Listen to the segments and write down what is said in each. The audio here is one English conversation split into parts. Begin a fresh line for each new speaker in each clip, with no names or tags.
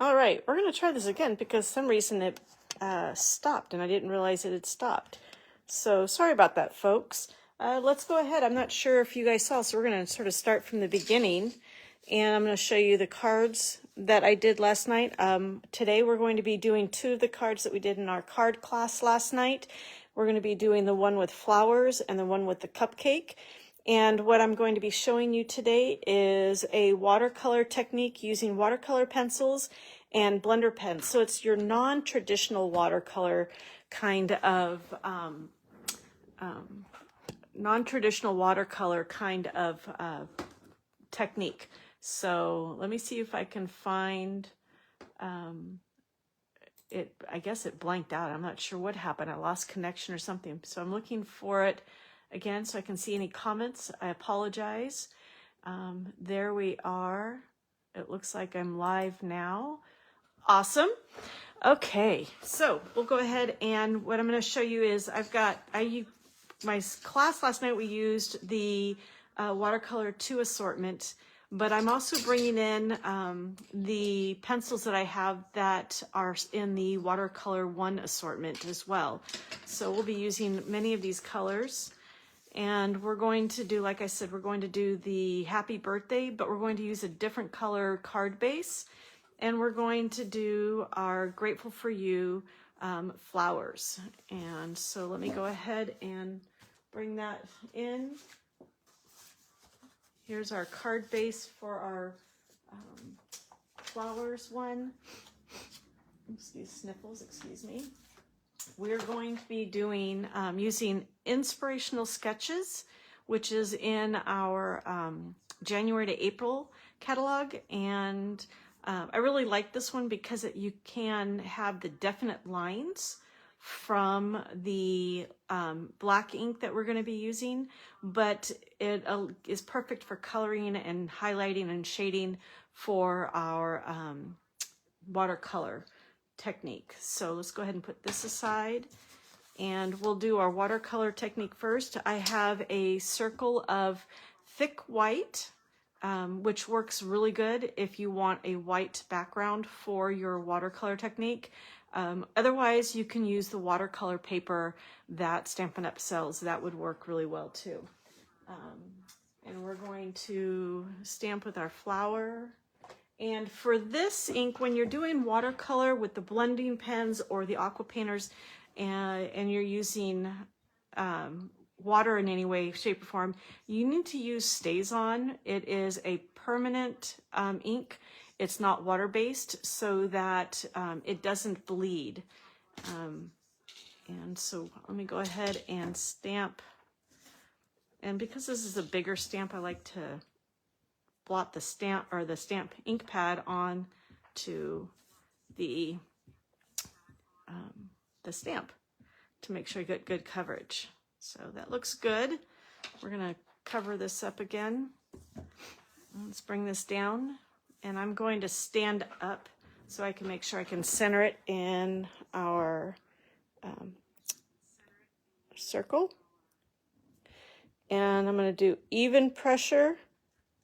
All right, we're going to try this again because some reason it stopped and I didn't realize it had stopped. So sorry about that, folks. Let's go ahead. I'm not sure if you guys saw, so we're going to sort of start from the beginning. And I'm going to show you the cards that I did last night. Today we're going to be doing 2 of the cards that we did in our card class last night. We're going to be doing the one with flowers and the one with the cupcake. And what I'm going to be showing you today is a watercolor technique using watercolor pencils and blender pens. So it's your non-traditional watercolor kind of technique. So let me see if I can find it. I guess it blanked out. I'm not sure what happened. I lost connection or something. So I'm looking for it again so I can see any comments. I apologize. There we are. It looks like I'm live now. Awesome. Okay, so we'll go ahead, and what I'm going to show you is my class last night we used the watercolor 2 assortment, but I'm also bringing in the pencils that I have that are in the watercolor 1 assortment as well. So we'll be using many of these colors, and we're going to do, like I said, we're going to do the happy birthday, but we're going to use a different color card base, and we're going to do our grateful for you flowers. And so let me go ahead and bring that in. Here's our card base for our flowers one. Excuse sniffles, excuse me. We're going to be doing using Inspirational Sketches, which is in our January to April catalog, and I really like this one because you can have the definite lines from the black ink that we're going to be using, but it is perfect for coloring and highlighting and shading for our watercolor technique. So let's go ahead and put this aside, and we'll do our watercolor technique first. I have a circle of thick white, which works really good if you want a white background for your watercolor technique. Otherwise, you can use the watercolor paper that Stampin' Up! Sells. That would work really well too. And we're going to stamp with our flower. And for this ink, when you're doing watercolor with the blending pens or the aqua painters, and you're using water in any way, shape, or form, you need to use StazOn. It is a permanent ink. It's not water-based, so that it doesn't bleed. And so let me go ahead and stamp. And because this is a bigger stamp, I like to blot the stamp or the stamp ink pad on to the stamp to make sure you get good coverage. So that looks good. We're gonna cover this up again. Let's bring this down, and I'm going to stand up so I can make sure I can center it in our circle. And I'm going to do even pressure.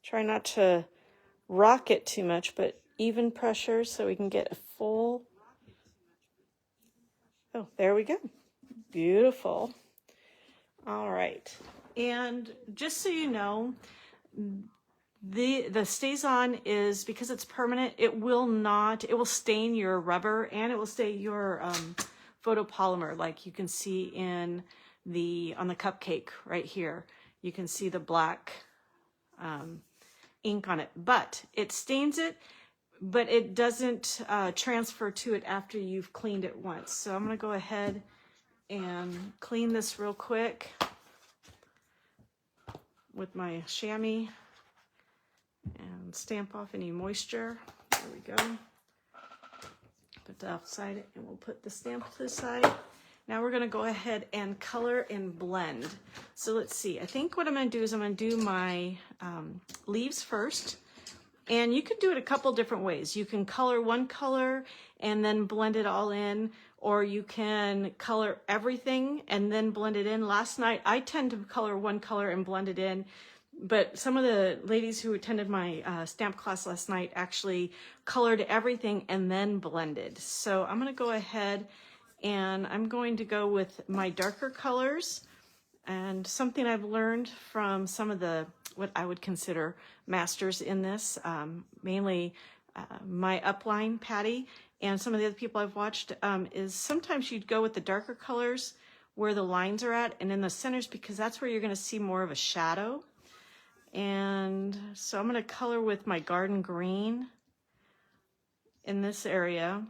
Try not to rock it too much, but even pressure so we can get a full. Oh, there we go. Beautiful. All right. And just so you know, the StazOn is, because it's permanent, it will stain your rubber, and it will stain your photopolymer, like you can see on the cupcake right here. You can see the black ink on it, but it stains it, but it doesn't transfer to it after you've cleaned it once. So I'm going to go ahead and clean this real quick with my chamois and stamp off any moisture. There we go. Put that outside, and we'll put the stamp to the side. Now we're going to go ahead and color and blend. So let's see. I think what I'm going to do is I'm going to do my leaves first. And you could do it a couple different ways. You can color one color and then blend it all in, or you can color everything and then blend it in. Last night, I tend to color one color and blend it in. but some of the ladies who attended my stamp class last night actually colored everything and then blended. So I'm going to go ahead and I'm going to go with my darker colors. And something I've learned from some of the, what I would consider masters in this, mainly my upline, Patty, and some of the other people I've watched, is sometimes you'd go with the darker colors where the lines are at and in the centers, because that's where you're going to see more of a shadow. And so I'm going to color with my garden green in this area,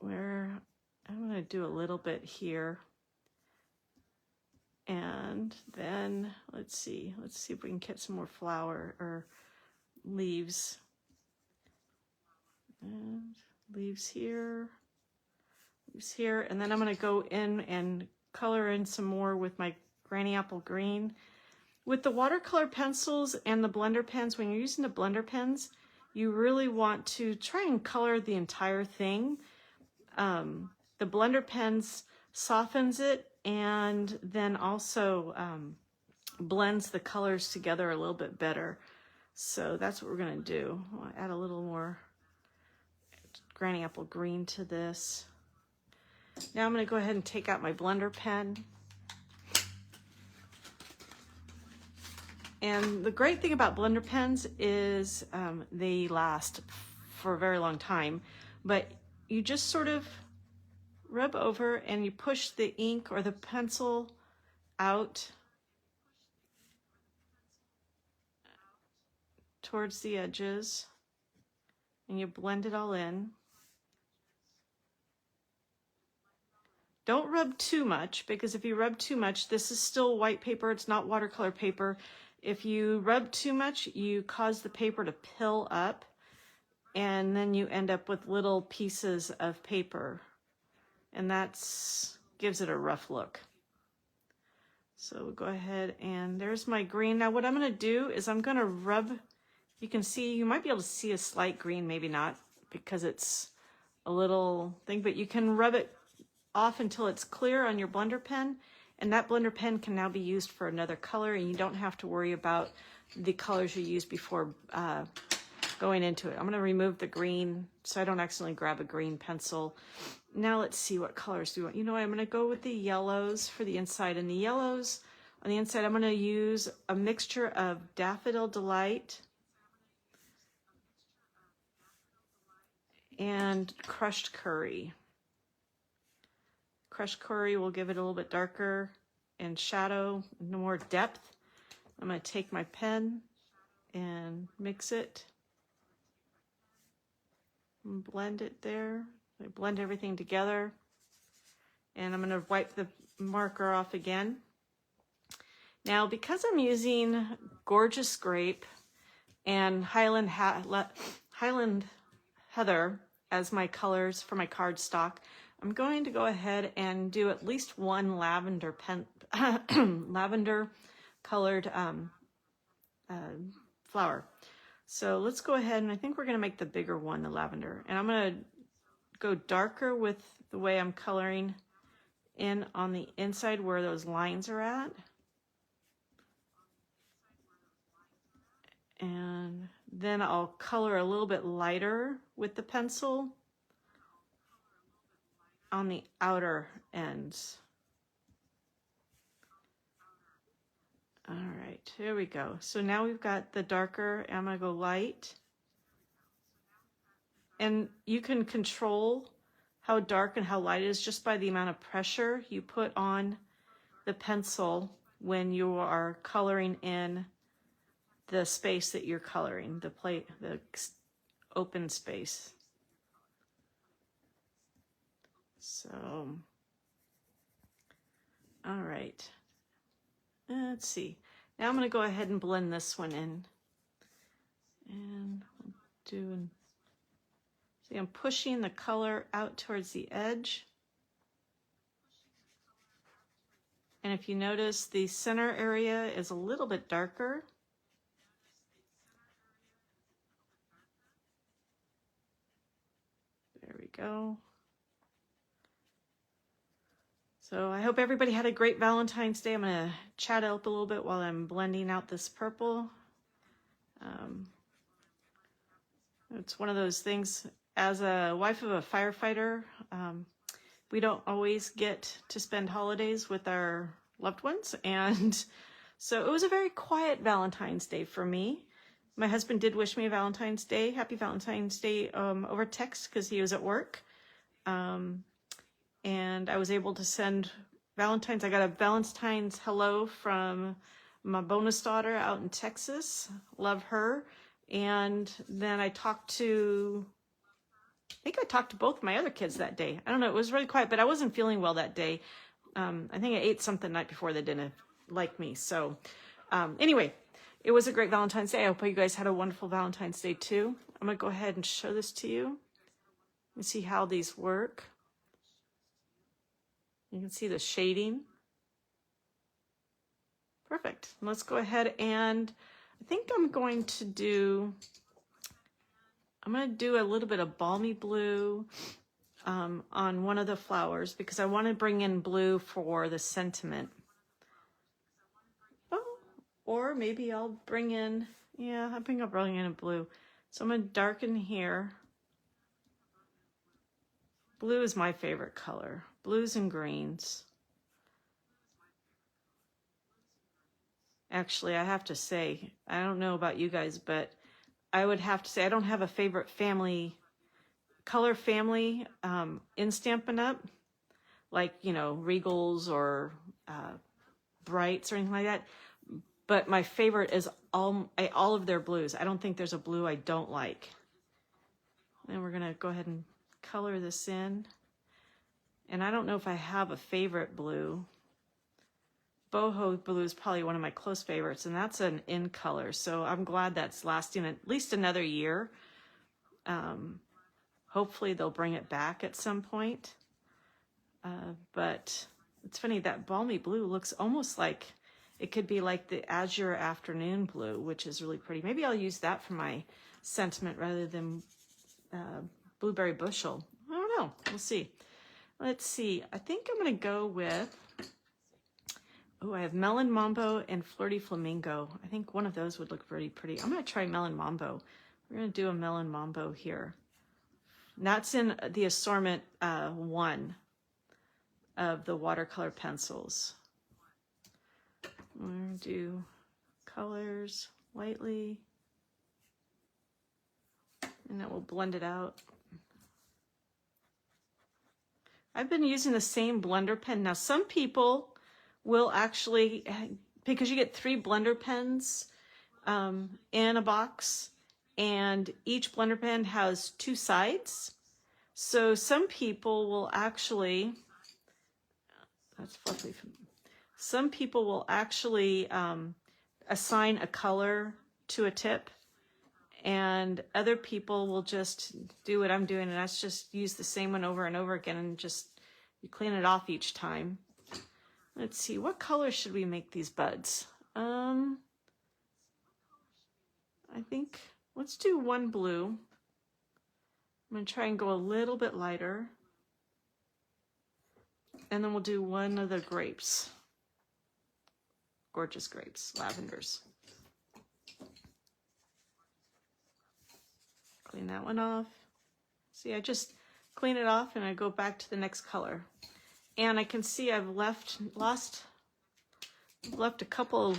where I'm going to do a little bit here. And then let's see if we can get some more flower or leaves. And leaves here, and then I'm going to go in and color in some more with my Granny Apple Green. With the watercolor pencils and the blender pens, when you're using the blender pens, you really want to try and color the entire thing. The blender pens softens it and then also blends the colors together a little bit better. So that's what we're going to do. I'll add a little more Granny Apple Green to this. Now I'm going to go ahead and take out my blender pen. And the great thing about blender pens is they last for a very long time, but you just sort of rub over and you push the ink or the pencil out towards the edges and you blend it all in. Don't rub too much, because if you rub too much, this is still white paper, it's not watercolor paper. If you rub too much, you cause the paper to pill up, and then you end up with little pieces of paper, and that's gives it a rough look. So we'll go ahead, and there's my green. Now what I'm going to do is I'm going to rub, you can see, you might be able to see a slight green, maybe not, because it's a little thing, but you can rub it off until it's clear on your blender pen, and that blender pen can now be used for another color, and you don't have to worry about the colors you used before going into it. I'm going to remove the green so I don't accidentally grab a green pencil. Now let's see, what colors do we want. You know what, I'm going to go with the yellows for the inside, and the yellows on the inside I'm going to use a mixture of Daffodil Delight and crushed curry. Crushed curry will give it a little bit darker and shadow, more depth. I'm going to take my pen and mix it and blend it there. I blend everything together, and I'm going to wipe the marker off again. Now, because I'm using Gorgeous Grape and Highland Heather as my colors for my cardstock, I'm going to go ahead and do at least one lavender lavender colored flower. So let's go ahead, and I think we're going to make the bigger one the lavender. And I'm going to go darker with the way I'm coloring in on the inside where those lines are at. And then I'll color a little bit lighter with the pencil on the outer ends. All right, here we go. So now we've got the darker, and I'm gonna go light. And you can control how dark and how light it is just by the amount of pressure you put on the pencil when you are coloring in the space that you're coloring, the open space. So, all right, let's see. Now I'm going to go ahead and blend this one in. And see, I'm pushing the color out towards the edge. And if you notice, the center area is a little bit darker. There we go. So I hope everybody had a great Valentine's Day. I'm going to chat up a little bit while I'm blending out this purple. It's one of those things, as a wife of a firefighter, we don't always get to spend holidays with our loved ones. And so it was a very quiet Valentine's Day for me. My husband did wish me a Valentine's Day, happy Valentine's Day, over text because he was at work. And I was able to send Valentine's. I got a Valentine's hello from my bonus daughter out in Texas. Love her. And then I talked to, I think I talked to both my other kids that day. I don't know, it was really quiet, but I wasn't feeling well that day. I think I ate something the night before that didn't like me. So anyway, it was a great Valentine's Day. I hope you guys had a wonderful Valentine's Day too. I'm gonna go ahead and show this to you. Let me see how these work. You can see the shading. Perfect. Let's go ahead and I think I'm going to do a little bit of balmy blue on one of the flowers because I want to bring in blue for the sentiment. Oh, or maybe I'll bring in, yeah, I think I'll bring in a blue. So I'm going to darken here. Blue is my favorite color. Blues and greens. Actually, I have to say, I don't know about you guys, but I would have to say I don't have a favorite color family in Stampin' Up, like, you know, Regals or Brights or anything like that. But my favorite is all of their blues. I don't think there's a blue I don't like. And we're gonna go ahead and color this in. And I don't know if I have a favorite blue. Boho blue is probably one of my close favorites, and that's an in color. So I'm glad that's lasting at least another year. Hopefully they'll bring it back at some point. But it's funny, that balmy blue looks almost like it could be like the Azure Afternoon blue, which is really pretty. Maybe I'll use that for my sentiment rather than Blueberry Bushel. I don't know. We'll see. Let's see. I think I'm going to go with, oh, I have Melon Mambo and Flirty Flamingo. I think one of those would look pretty pretty. I'm going to try Melon Mambo. We're going to do a Melon Mambo here. And that's in the assortment 1 of the watercolor pencils. We're going to do colors lightly. And then we'll blend it out. I've been using the same blender pen. Now, some people will actually, because you get 3 blender pens in a box, and each blender pen has 2 sides. So some people will actually, that's fluffy. Some people will actually assign a color to a tip, and other people will just do what I'm doing, and that's just use the same one over and over again, and just you clean it off each time. Let's see, what color should we make these buds? I think let's do 1 blue. I'm going to try and go a little bit lighter. And then we'll do 1 of the grapes. Gorgeous grapes, lavenders. Clean that one off. See, I just clean it off and I go back to the next color. And I can see I've left a couple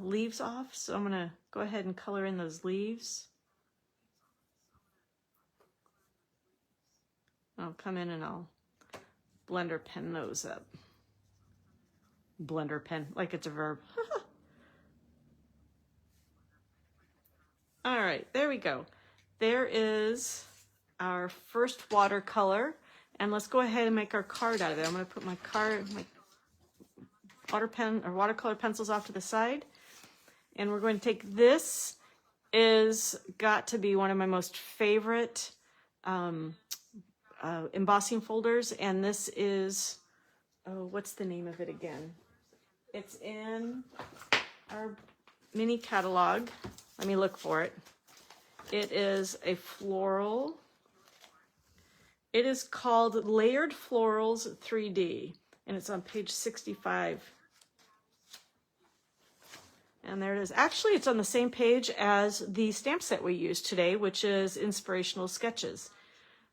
leaves off, so I'm gonna go ahead and color in those leaves. I'll come in and I'll blender pen those up. Blender pen, like it's a verb. All right, there we go. There is our first watercolor, and let's go ahead and make our card out of it. I'm going to put my watercolor pencils off to the side, and we're going to take this. Is got to be one of my most favorite embossing folders, and this is, oh, what's the name of it again? It's in our mini catalog. Let me look for it. It is a floral. It is called Layered Florals 3D, and it's on page 65. And there it is. Actually, it's on the same page as the stamp set we used today, which is Inspirational Sketches.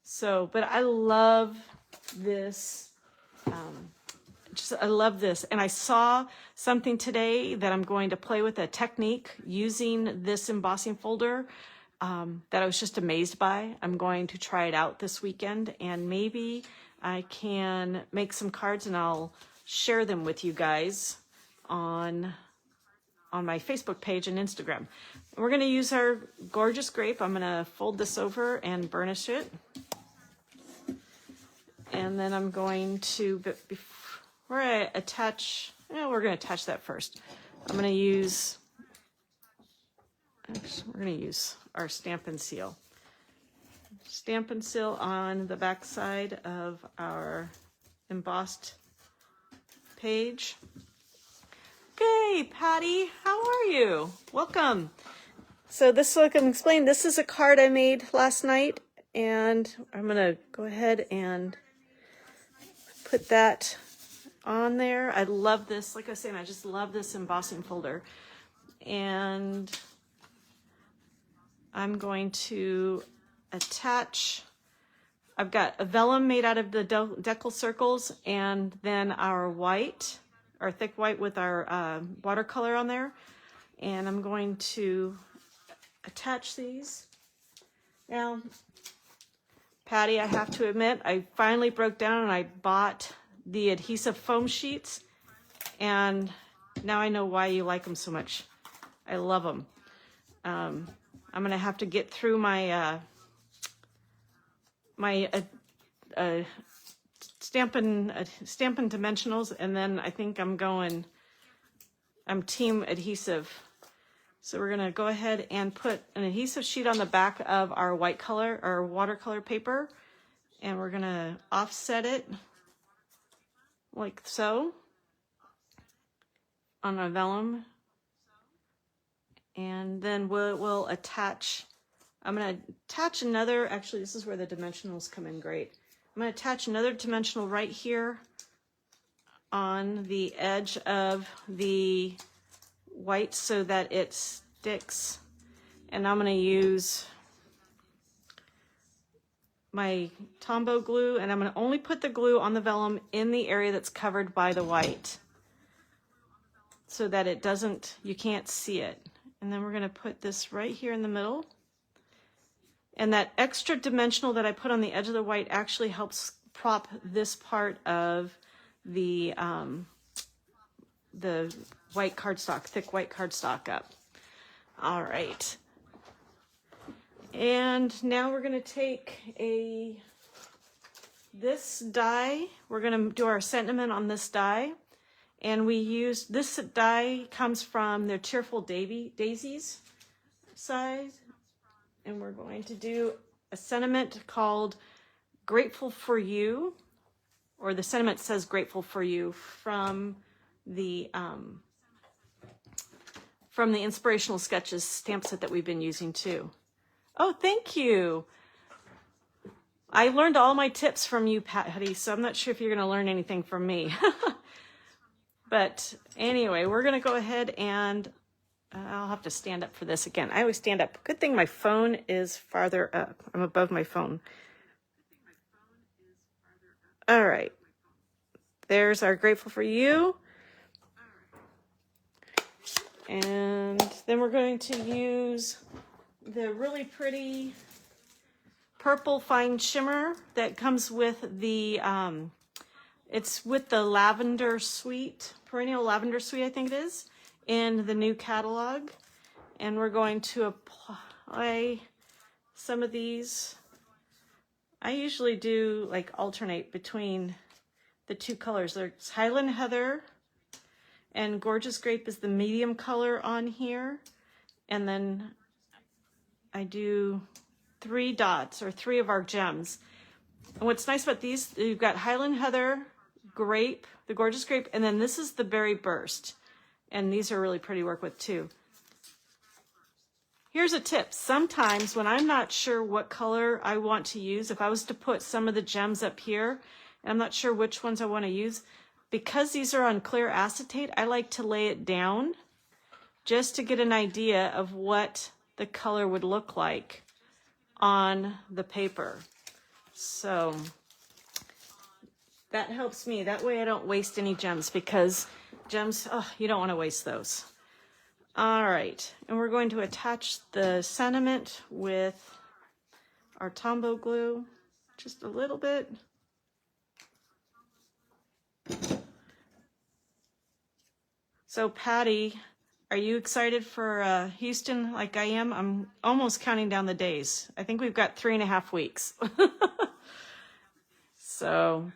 So, but I love this. I love this. And I saw something today that I'm going to play with, a technique using this embossing folder that I was just amazed by. I'm going to try it out this weekend, and maybe I can make some cards and I'll share them with you guys on my Facebook page and Instagram. We're going to use our gorgeous grape. I'm going to fold this over and burnish it. And then I'm going to, before I attach, we're going to attach that first. I'm going to use, we're going to use our Stampin' Seal. Stampin' Seal on the back side of our embossed page. Okay, Patty, how are you? Welcome. So this, so I can explain, this is a card I made last night, and I'm going to go ahead and put that on there. I love this. Like I was saying, I just love this embossing folder. And I'm going to attach, I've got a vellum made out of the Deckled circles, and then our white, our thick white with our watercolor on there. And I'm going to attach these. Now, Patty, I have to admit, I finally broke down and I bought the adhesive foam sheets, and now I know why you like them so much. I love them. I'm gonna have to get through my Stampin' Dimensionals, and then I think I'm team adhesive. So we're gonna go ahead and put an adhesive sheet on the back of our white color, or watercolor paper, and we're gonna offset it like so on our vellum. And then we'll attach, I'm gonna attach another, actually this is where the dimensionals come in great. I'm going to attach another dimensional right here on the edge of the white so that it sticks. And I'm going to use my Tombow glue, and I'm going to only put the glue on the vellum in the area that's covered by the white so that it doesn't, you can't see it. And then we're going to put this right here in the middle. And that extra dimensional that I put on the edge of the white actually helps prop this part of the white cardstock, thick white cardstock up. All right. And now we're going to take this die. We're going to do our sentiment on this die. And we use, this die comes from their Cheerful Daisies size. And we're going to do a sentiment called Grateful for You, or the sentiment says Grateful for You, from the Inspirational Sketches stamp set that we've been using too. Oh, thank you. I learned all my tips from you, Patty, so I'm not sure if you're going to learn anything from me. But anyway, we're going to go ahead and I'll have to stand up for this again. I always stand up. Good thing my phone is farther up. I'm above my phone. All right. There's our Grateful for You. And then we're going to use the really pretty purple fine shimmer that comes with the, it's with the lavender suite, perennial lavender suite, I think it is, in the new catalog. And we're going to apply some of these. I usually do like alternate between the two colors. There's Highland Heather and Gorgeous Grape is the medium color on here. And then I do 3 dots, or 3 of our gems. And what's nice about these, you've got Highland Heather, Grape, the Gorgeous Grape, and then this is the Berry Burst. And these are really pretty to work with too. Here's a tip. Sometimes when I'm not sure what color I want to use, if I was to put some of the gems up here, and I'm not sure which ones I want to use, because these are on clear acetate, I like to lay it down just to get an idea of what the color would look like on the paper. So that helps me. That way I don't waste any gems, because gems, oh, you don't want to waste those. All right, and we're going to attach the sentiment with our Tombow glue, just a little bit. So Patty, are you excited for Houston like I am? I'm almost counting down the days. I think we've got 3.5 weeks. So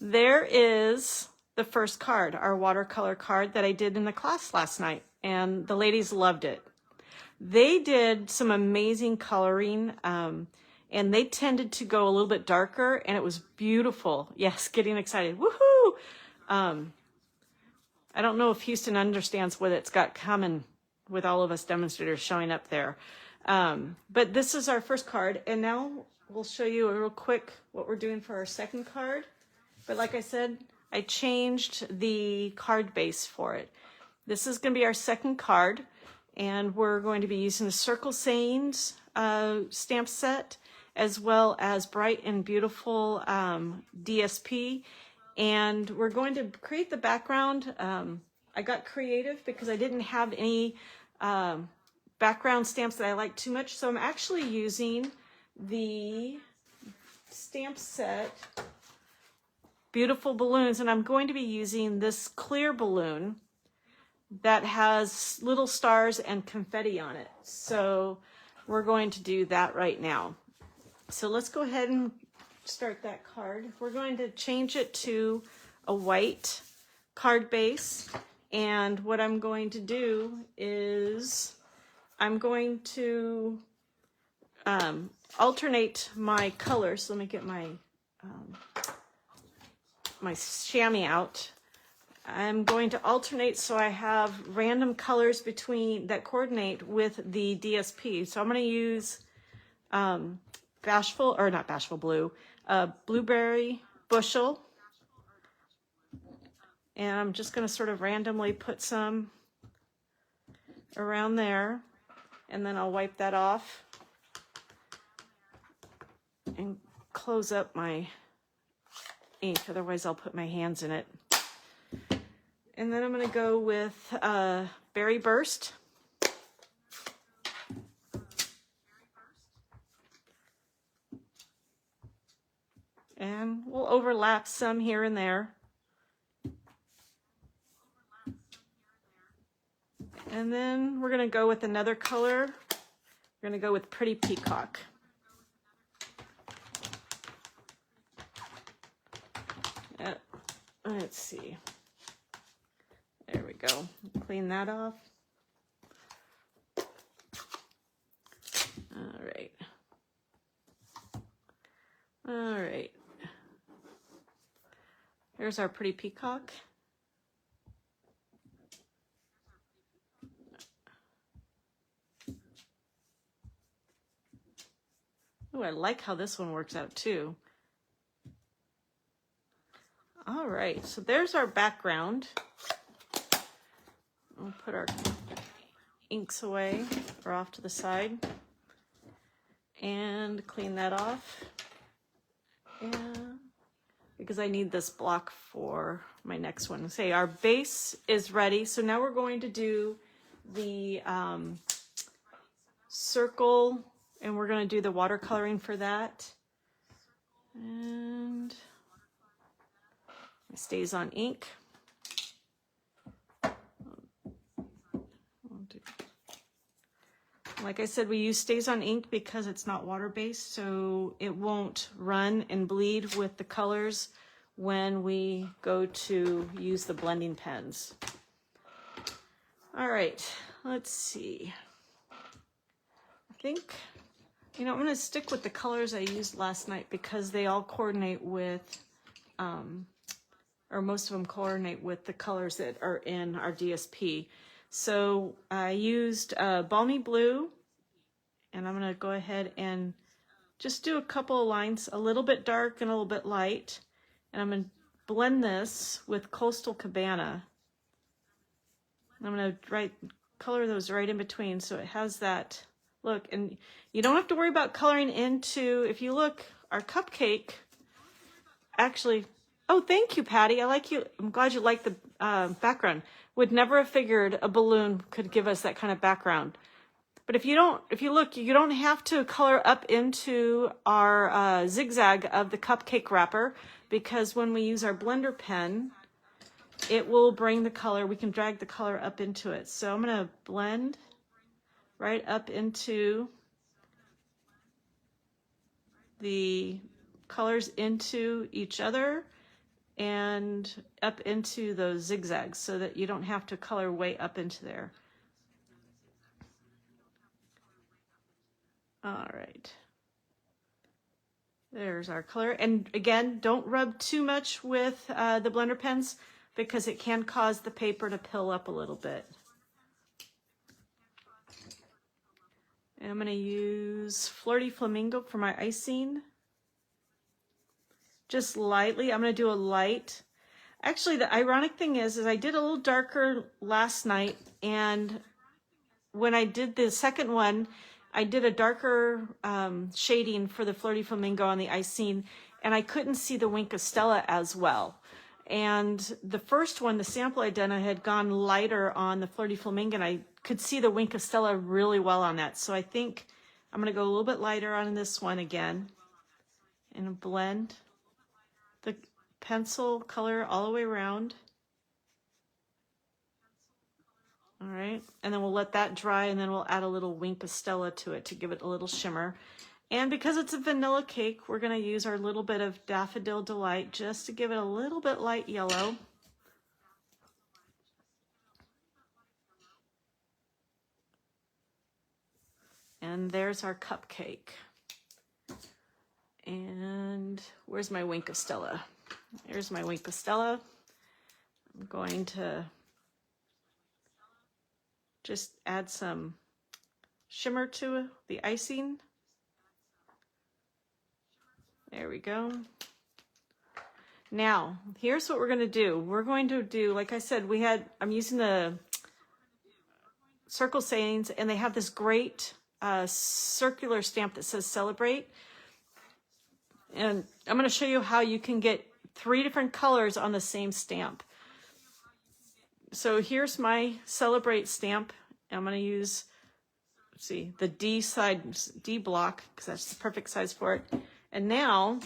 there is the first card, our watercolor card that I did in the class last night, and the ladies loved it. They did some amazing coloring, and they tended to go a little bit darker, and it was beautiful. Yes, getting excited. Woohoo! I don't know if Houston understands what it's got coming with all of us demonstrators showing up there. But this is our first card, and now we'll show you a real quick what we're doing for our second card. But like I said, I changed the card base for it. This is going to be our second card, and we're going to be using the Circle Sayings stamp set, as well as Bright and Beautiful DSP. And we're going to create the background. I got creative because I didn't have any background stamps that I like too much. So I'm actually using the stamp set Beautiful Balloons, and I'm going to be using this clear balloon that has little stars and confetti on it. So we're going to do that right now. So let's go ahead and start that card. We're going to change it to a white card base, and what I'm going to do is I'm going to alternate my colors. Let me get my my chamois out. I'm going to alternate so I have random colors between that coordinate with the DSP. So I'm going to use Blueberry Bushel, and I'm just going to sort of randomly put some around there, and then I'll wipe that off and close up my ink, otherwise I'll put my hands in it. And then I'm going to go with Berry Burst. And we'll overlap some here and there. And then we're going to go with another color. We're going to go with Pretty Peacock. Let's see. There we go. Clean that off. All right. All right. Here's our Pretty Peacock. Oh, I like how this one works out too. All right, so there's our background. We'll put our inks away or off to the side and clean that off. And because I need this block for my next one. Say our base is ready. So now we're going to do the circle, and we're going to do the watercoloring for that. And it stays on ink. Like I said, we use stays on ink because it's not water-based, so it won't run and bleed with the colors when we go to use the blending pens. All right, let's see. I think, I'm going to stick with the colors I used last night because they all coordinate with, or most of them coordinate with the colors that are in our DSP. So I used Balmy Blue, and I'm going to go ahead and just do a couple of lines, a little bit dark and a little bit light. And I'm going to blend this with Coastal Cabana. I'm going to color those right in between so it has that look. And you don't have to worry about coloring into, if you look, our cupcake actually, oh, thank you, Patty. I like you. I'm glad you like the background. Would never have figured a balloon could give us that kind of background. But if you look, you don't have to color up into our zigzag of the cupcake wrapper, because when we use our blender pen, it will bring the color. We can drag the color up into it. So I'm going to blend right up into the colors into each other and up into those zigzags so that you don't have to color way up into there. All right. There's our color. And again, don't rub too much with the blender pens because it can cause the paper to pill up a little bit. And I'm going to use Flirty Flamingo for my icing. Just lightly. I'm going to do a light. Actually, the ironic thing is I did a little darker last night, and when I did the second one, I did a darker shading for the Flirty Flamingo on the icing, and I couldn't see the Wink of Stella as well. And the first one, the sample I done, I had gone lighter on the Flirty Flamingo, and I could see the Wink of Stella really well on that. So I think I'm going to go a little bit lighter on this one again and blend the pencil color all the way around. All right, and then we'll let that dry, and then we'll add a little Wink of Stella to it to give it a little shimmer. And because it's a vanilla cake, we're going to use our little bit of Daffodil Delight just to give it a little bit light yellow. And there's our cupcake. And where's my Wink of Stella? Here's my Wink of Stella. I'm going to just add some shimmer to the icing. There we go. Now, here's what we're going to do. We're going to do, like I said, I'm using the circle sayings, and they have this great circular stamp that says Celebrate. And I'm going to show you how you can get 3 different colors on the same stamp. So here's my Celebrate stamp. I'm going to use, let's see, the D block, because that's the perfect size for it. And now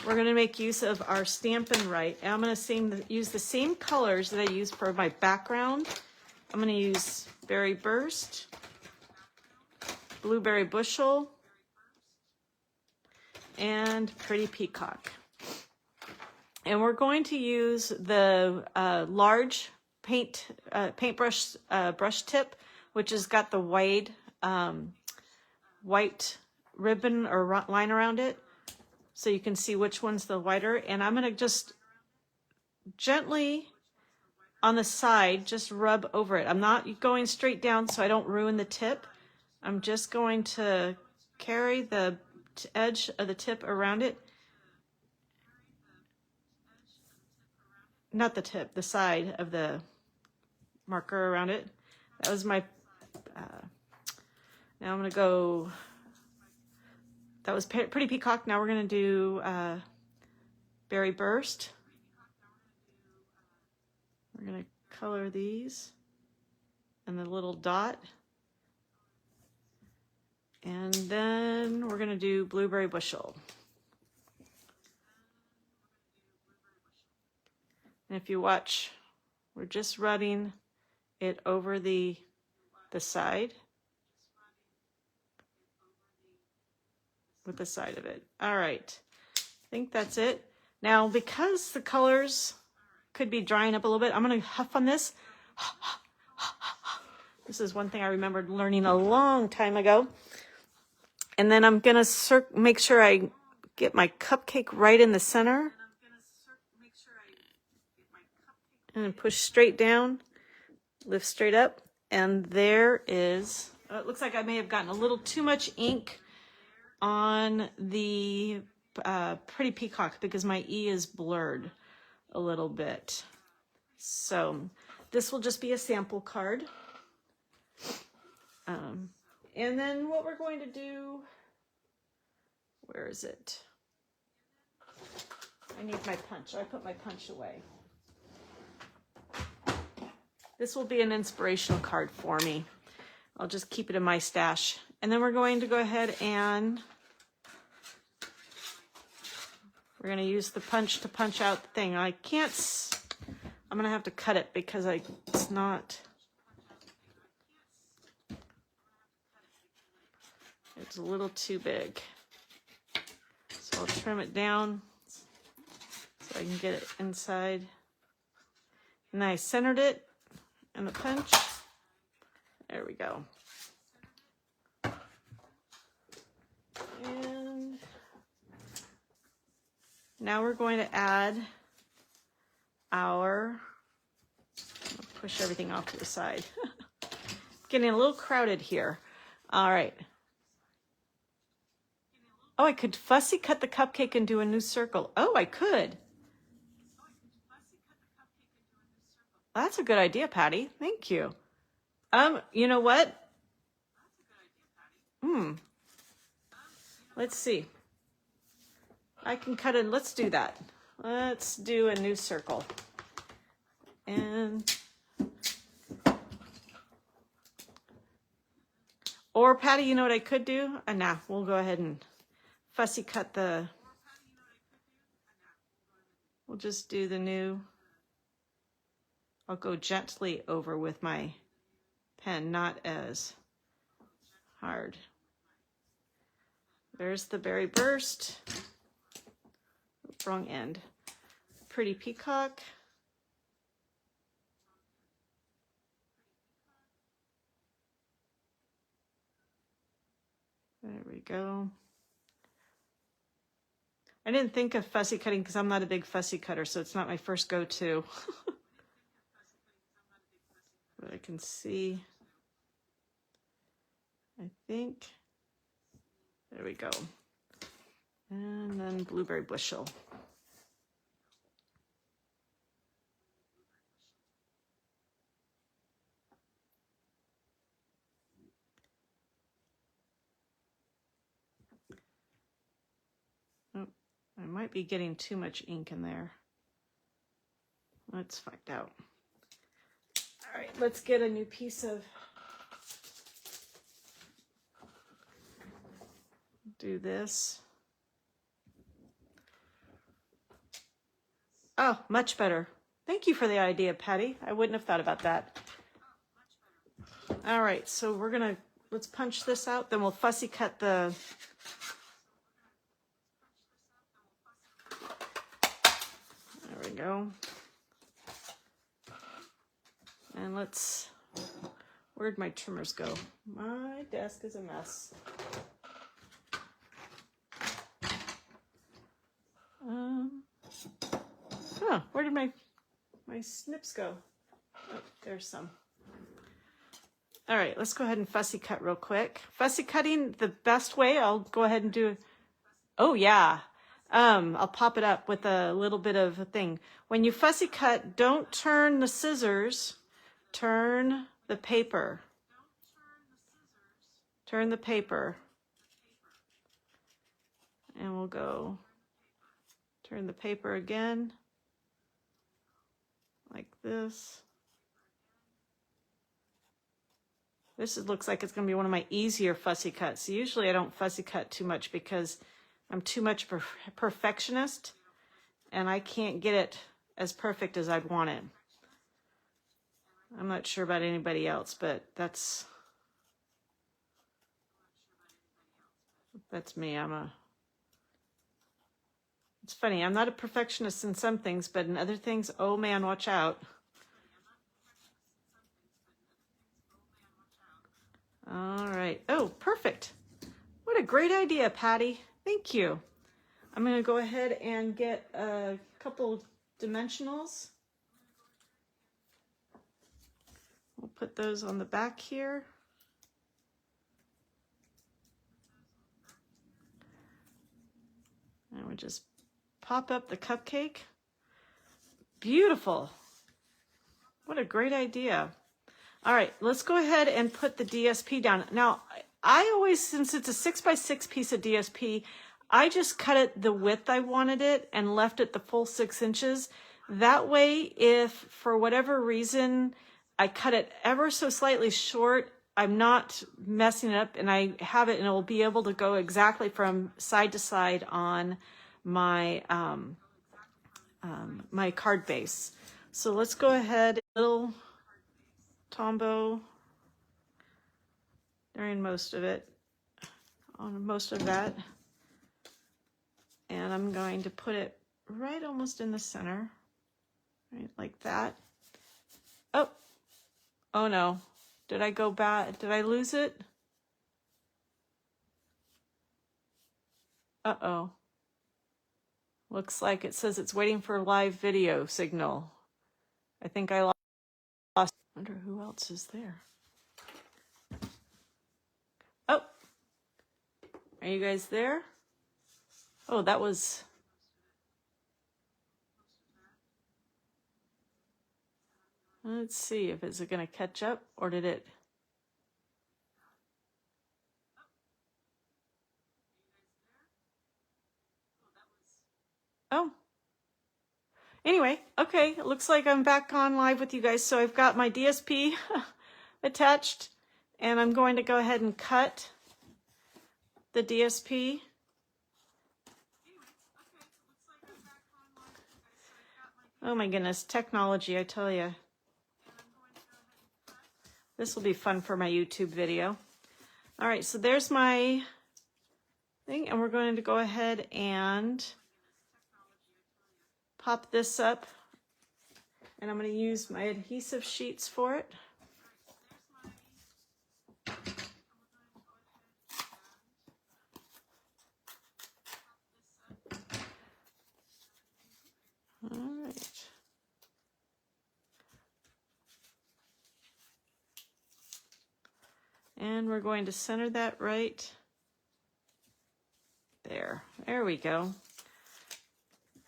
we're going to make use of our Stampin' Right. And I'm going to use the same colors that I use for my background. I'm going to use Berry Burst, Blueberry Bushel, and Pretty Peacock. And we're going to use the large paintbrush brush tip, which has got the white ribbon or line around it, so you can see which one's the whiter. And I'm going to just gently on the side just rub over it. I'm not going straight down so I don't ruin the tip. I'm just going to carry the edge of the tip around it. Not the tip, the side of the marker around it. That was my, now I'm going to go, that was Pretty Peacock. Now we're going to do Berry Burst. We're going to color these and the little dot. And then we're going to do Blueberry Bushel. And if you watch, we're just rubbing it over the side with the side of it. All right, I think that's it. Now, because the colors could be drying up a little bit, I'm going to huff on this. This is one thing I remembered learning a long time ago. And then I'm going to make sure I get my cupcake right in the center. And then push straight down, lift straight up, and there is, it looks like I may have gotten a little too much ink on the Pretty Peacock because my E is blurred a little bit. So this will just be a sample card. And then what we're going to do, where is it? I need my punch. I put my punch away. This will be an inspirational card for me. I'll just keep it in my stash. And then we're going to go ahead and we're going to use the punch to punch out the thing. I'm going to have to cut it because it's not, it's a little too big. So I'll trim it down so I can get it inside. And I centered it in the punch. There we go. And now we're going to add our, I'll push everything off to the side. Getting a little crowded here. All right. Oh, I could fussy cut the cupcake and do a new circle. Oh, I could. That's a good idea, Patty. Thank you. You know what? Let's see. I can cut it. Let's do that. Let's do a new circle. And or Patty, you know what I could do? Nah, we'll go ahead and fussy cut the. We'll just do the new. I'll go gently over with my pen, not as hard. There's the berry burst. Wrong end. Pretty Peacock. There we go. I didn't think of fussy cutting because I'm not a big fussy cutter, so it's not my first go-to. But I can see, I think, there we go. And then blueberry bushel. Oh, I might be getting too much ink in there. Let's find out. All right, let's get a new piece of, do this. Oh, much better. Thank you for the idea, Patty. I wouldn't have thought about that. All right, so let's punch this out, then we'll fussy cut the, there we go. And where'd my trimmers go? My desk is a mess. Where did my snips go? Oh, there's some. All right, let's go ahead and fussy cut real quick. Fussy cutting, the best way, I'll go ahead and do, oh yeah. I'll pop it up with a little bit of a thing. When you fussy cut, don't turn the scissors, turn the paper. Turn the paper. And we'll go turn the paper again. Like this. This looks like it's going to be one of my easier fussy cuts. Usually I don't fussy cut too much because I'm too much of a perfectionist and I can't get it as perfect as I'd want it. I'm not sure about anybody else, but that's me. It's funny, I'm not a perfectionist in some things, but in other things, oh man, watch out. All right. Oh, perfect. What a great idea, Patty. Thank you. I'm going to go ahead and get a couple dimensionals. We'll put those on the back here. There we just pop up the cupcake. Beautiful. What a great idea. All right, let's go ahead and put the DSP down. Now, I always, since it's a 6x6 piece of DSP, I just cut it the width I wanted it and left it the full 6 inches. That way, if for whatever reason I cut it ever so slightly short, I'm not messing it up, and I have it and it will be able to go exactly from side to side on my my card base. So let's go ahead, little Tombow during most of it, on most of that. And I'm going to put it right almost in the center, right like that. Oh no, did I go back? Did I lose it? Uh-oh. Looks like it says it's waiting for live video signal. I think I lost. I wonder who else is there. Oh, are you guys there? Oh, that was... Let's see if it's going to catch up, or did it... Oh. Anyway, okay, it looks like I'm back on live with you guys. So I've got my DSP attached, and I'm going to go ahead and cut the DSP. Oh my goodness, technology, I tell you. This will be fun for my YouTube video. All right, so there's my thing, and we're going to go ahead and pop this up, and I'm going to use my adhesive sheets for it. All right. And we're going to center that right there. There we go.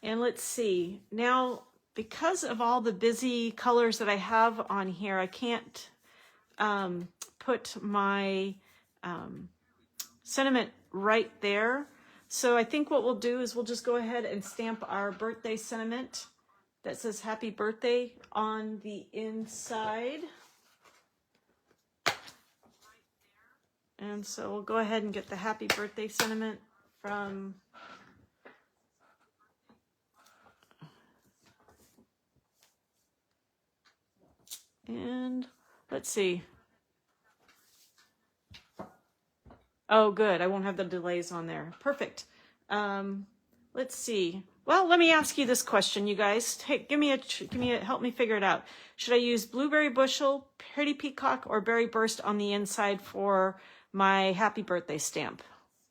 And let's see. Now, because of all the busy colors that I have on here, I can't put my sentiment right there. So I think what we'll do is we'll just go ahead and stamp our birthday sentiment that says happy birthday on the inside. And so we'll go ahead and get the happy birthday sentiment from... And let's see. Oh, good. I won't have the delays on there. Perfect. Let's see. Well, let me ask you this question, you guys. Hey, help me figure it out. Should I use Blueberry Bushel, Pretty Peacock, or Berry Burst on the inside for my happy birthday stamp?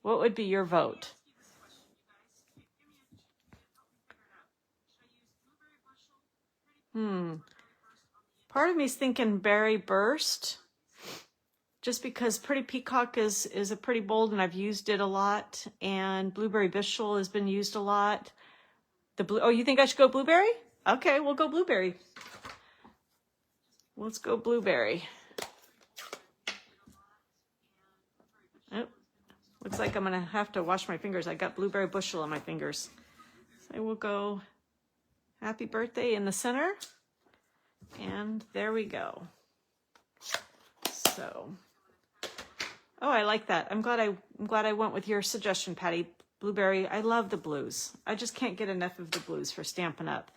What would be your vote? Part of me is thinking Berry Burst, just because Pretty Peacock is a pretty bold, and I've used it a lot, and Blueberry Bushel has been used a lot. Oh, you think I should go Blueberry? Okay, we'll go Blueberry. Let's go Blueberry. Oh, looks like I'm gonna have to wash my fingers. I got Blueberry Bushel on my fingers. So we'll go happy birthday in the center. And there we go. So, oh, I like that. I'm glad I went with your suggestion, Patty. Blueberry. I love the blues. I just can't get enough of the blues for Stampin' Up.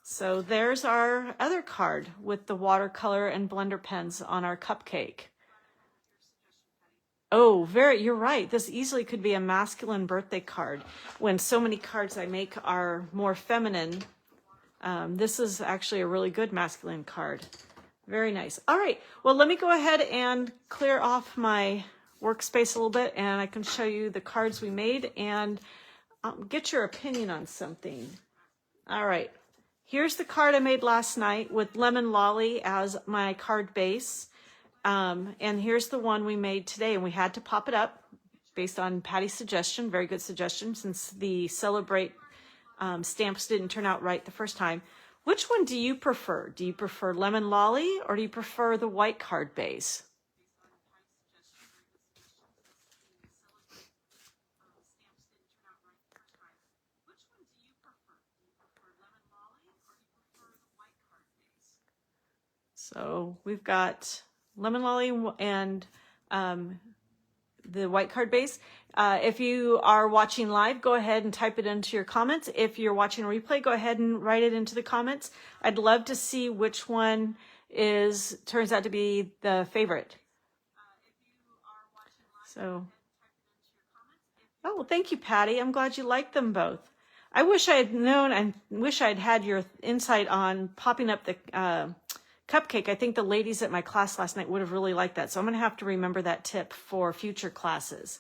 So there's our other card with the watercolor and blender pens on our cupcake. Oh, you're right. This easily could be a masculine birthday card. When so many cards I make are more feminine, this is actually a really good masculine card. Very nice. All right. Well, let me go ahead and clear off my workspace a little bit, and I can show you the cards we made and get your opinion on something. All right. Here's the card I made last night with Lemon Lolly as my card base. And here's the one we made today, and we had to pop it up based on Patty's suggestion. Very good suggestion, since the Celebrate stamps didn't turn out right the first time. Which one do you prefer? Do you prefer Lemon Lolly, or do you prefer the white card base? So we've got Lemon Lolly and the white card base. If you are watching live, go ahead and type it into your comments. If you're watching a replay, go ahead and write it into the comments. I'd love to see which one turns out to be the favorite. So, oh, well, thank you, Patty. I'm glad you liked them both. I wish I had known, I wish I'd had your insight on popping up the cupcake. I think the ladies at my class last night would have really liked that. So I'm going to have to remember that tip for future classes.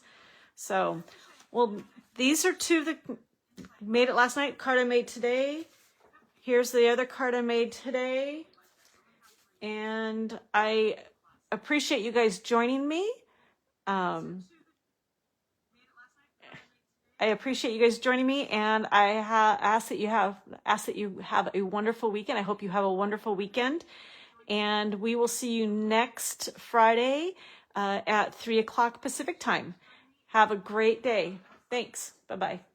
So, well, these are two that made it last night. Card I made today. Here's the other card I made today. And I appreciate you guys joining me. I appreciate you guys joining me, and I ask that you have a wonderful weekend. I hope you have a wonderful weekend, and we will see you next Friday at 3 o'clock Pacific time. Have a great day. Thanks. Bye-bye.